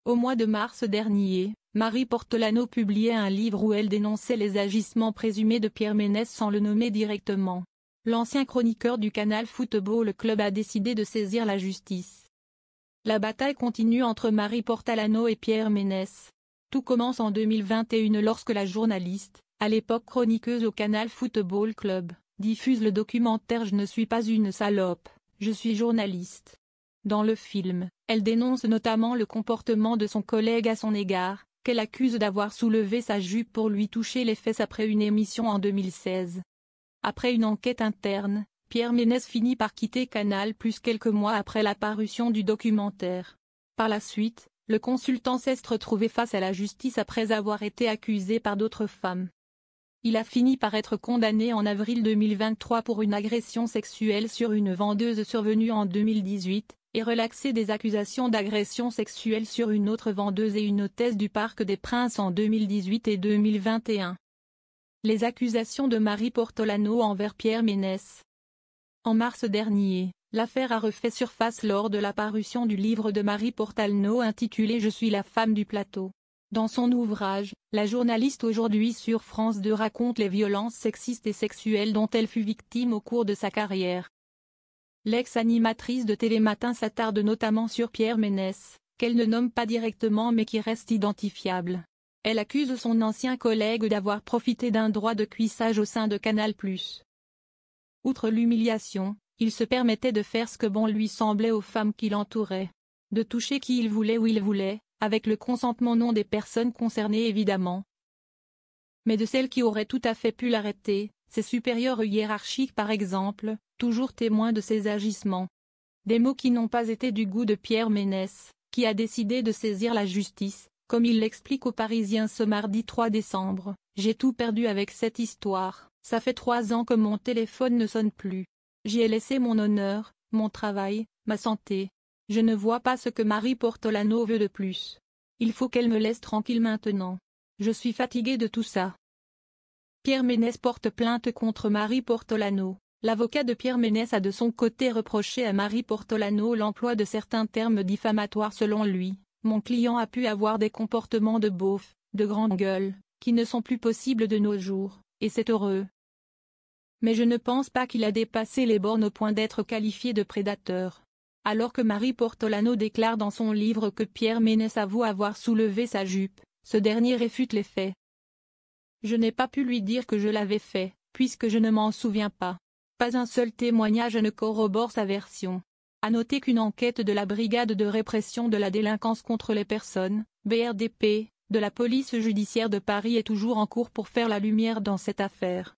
Au mois de mars dernier, Marie Portolano publiait un livre où elle dénonçait les agissements présumés de Pierre Ménès sans le nommer directement. L'ancien chroniqueur du Canal Football Club a décidé de saisir la justice. La bataille continue entre Marie Portolano et Pierre Ménès. Tout commence en 2021 lorsque la journaliste, à l'époque chroniqueuse au Canal Football Club, diffuse le documentaire Je ne suis pas une salope, je suis journaliste. Dans le film, elle dénonce notamment le comportement de son collègue à son égard, qu'elle accuse d'avoir soulevé sa jupe pour lui toucher les fesses après une émission en 2016. Après une enquête interne, Pierre Ménès finit par quitter Canal+ quelques mois après la parution du documentaire. Par la suite, le consultant s'est retrouvé face à la justice après avoir été accusé par d'autres femmes. Il a fini par être condamné en avril 2023 pour une agression sexuelle sur une vendeuse survenue en 2018, et relaxé des accusations d'agression sexuelle sur une autre vendeuse et une hôtesse du Parc des Princes en 2018 et 2021. Les accusations de Marie Portolano envers Pierre Ménès. En mars dernier, l'affaire a refait surface lors de la parution du livre de Marie Portolano intitulé Je suis la femme du plateau. Dans son ouvrage, la journaliste aujourd'hui sur France 2 raconte les violences sexistes et sexuelles dont elle fut victime au cours de sa carrière. L'ex-animatrice de Télématin s'attarde notamment sur Pierre Ménès, qu'elle ne nomme pas directement mais qui reste identifiable. Elle accuse son ancien collègue d'avoir profité d'un droit de cuissage au sein de Canal+. Outre l'humiliation, il se permettait de faire ce que bon lui semblait aux femmes qui l'entouraient. De toucher qui il voulait où il voulait, avec le consentement non des personnes concernées évidemment, mais de celles qui auraient tout à fait pu l'arrêter, ses supérieurs hiérarchiques par exemple, toujours témoins de ses agissements. Des mots qui n'ont pas été du goût de Pierre Ménès, qui a décidé de saisir la justice, comme il l'explique aux Parisiens ce mardi 3 décembre, « J'ai tout perdu avec cette histoire, ça fait 3 ans que mon téléphone ne sonne plus. J'y ai laissé mon honneur, mon travail, ma santé. Je ne vois pas ce que Marie Portolano veut de plus. Il faut qu'elle me laisse tranquille maintenant. Je suis fatigué de tout ça. » Pierre Ménès porte plainte contre Marie Portolano. L'avocat de Pierre Ménès a de son côté reproché à Marie Portolano l'emploi de certains termes diffamatoires selon lui. « Mon client a pu avoir des comportements de beauf, de grande gueule, qui ne sont plus possibles de nos jours, et c'est heureux. Mais je ne pense pas qu'il a dépassé les bornes au point d'être qualifié de prédateur. » Alors que Marie Portolano déclare dans son livre que Pierre Ménès avoue avoir soulevé sa jupe, ce dernier réfute les faits. « Je n'ai pas pu lui dire que je l'avais fait, puisque je ne m'en souviens pas. Pas un seul témoignage ne corrobore sa version. » À noter qu'une enquête de la Brigade de répression de la délinquance contre les personnes, BRDP, de la police judiciaire de Paris est toujours en cours pour faire la lumière dans cette affaire.